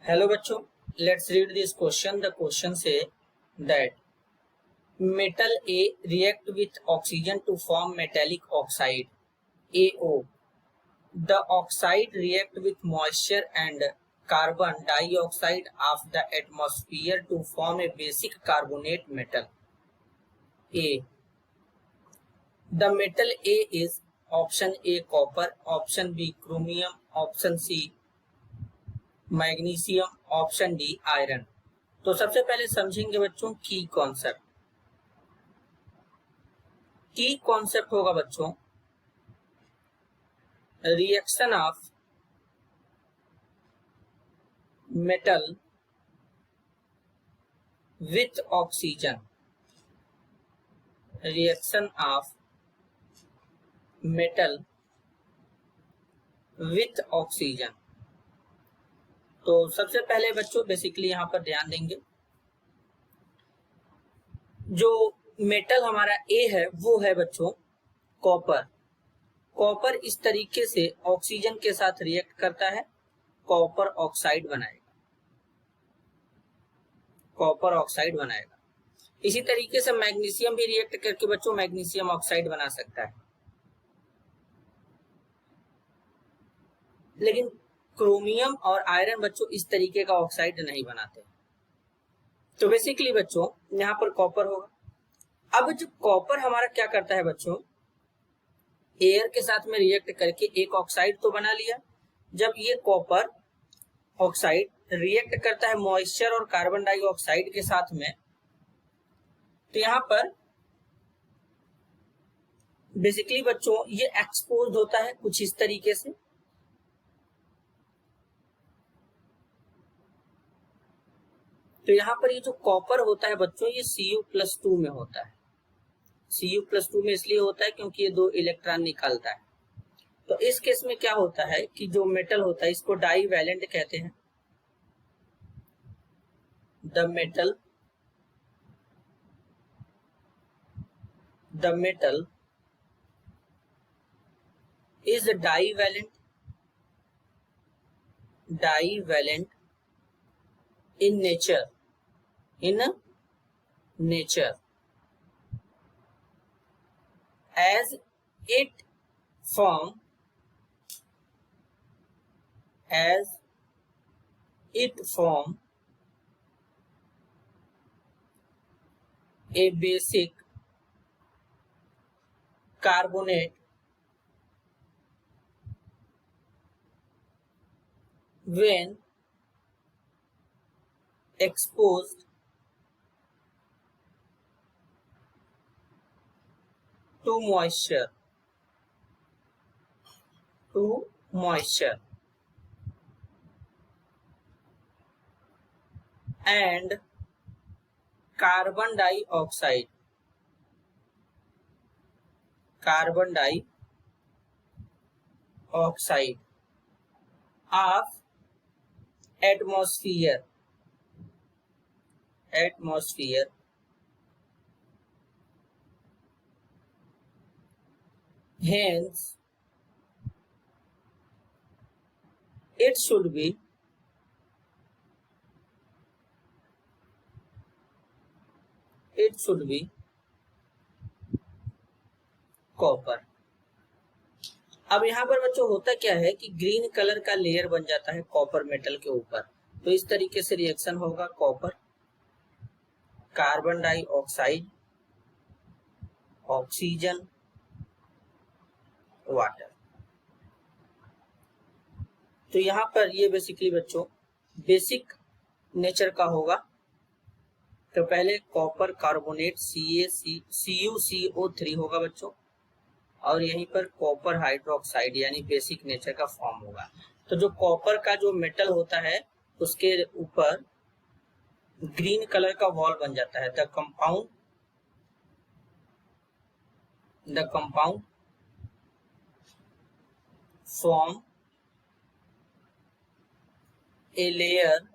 Hello बच्चों, let's read this question. The question say that metal A react with oxygen to form metallic oxide AO. The oxide react with moisture and carbon dioxide of the atmosphere to form a basic carbonate metal A. The metal A is option A copper, option B chromium, option C magnesium, option D iron. तो सबसे पहले समझेंगे बच्चों की concept. की concept होगा बच्चों reaction of metal with oxygen. Reaction of metal with oxygen. तो सबसे पहले बच्चों बेसिकली यहाँ पर ध्यान देंगे, जो मेटल हमारा ए है वो है बच्चों कॉपर। कॉपर इस तरीके से ऑक्सीजन के साथ रिएक्ट करता है, कॉपर ऑक्साइड बनाएगा, कॉपर ऑक्साइड बनाएगा। इसी तरीके से मैग्नीशियम भी रिएक्ट करके बच्चों मैग्नीशियम ऑक्साइड बना सकता है, लेकिन क्रोमियम और आयरन बच्चों इस तरीके का ऑक्साइड नहीं बनाते। तो बेसिकली बच्चों यहाँ पर कॉपर होगा। अब जब कॉपर हमारा क्या करता है बच्चों, एयर के साथ में रिएक्ट करके एक ऑक्साइड तो बना लिया। जब ये कॉपर ऑक्साइड रिएक्ट करता है मॉइस्चर और कार्बन डाइऑक्साइड के साथ में, तो यहाँ पर बेसिकली बच्चों ये एक्सपोज होता है कुछ इस तरीके से। तो यहाँ पर ये जो कॉपर होता है बच्चों ये Cu+2 में होता है। Cu+2 में इसलिए होता है क्योंकि ये 2 इलेक्ट्रॉन निकालता है। तो इस केस में क्या होता है कि जो मेटल होता है इसको डाईवैलेंट कहते हैं। The metal is divalent in nature as it form a basic carbonate when exposed to moisture and carbon dioxide of atmosphere hence it should be copper. अब यहाँ पर बच्चों होता क्या है कि ग्रीन कलर का लेयर बन जाता है कॉपर मेटल के ऊपर। तो इस तरीके से रिएक्शन होगा copper, carbon dioxide, oxygen, water. तो यहाँ पर ये बेसिकली बच्चों बेसिक नेचर का होगा। तो पहले कॉपर कार्बोनेट CuCO3 होगा बच्चों, और यहीं पर कॉपर हाइड्रोक्साइड यानी बेसिक नेचर का फॉर्म होगा। तो जो कॉपर का जो मेटल होता है उसके ऊपर ग्रीन कलर का वॉल बन जाता है। The compound form a layer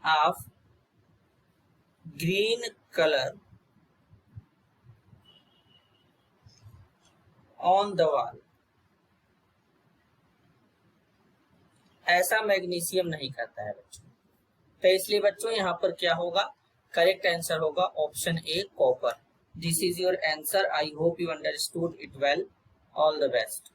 of green colour on the wall ऐसा मैग्नीशियम नहीं करता है बच्चों। तो इसलिए बच्चों यहाँ पर क्या होगा, करेक्ट आंसर होगा option A copper. This is your answer. I hope you understood it well. All the best.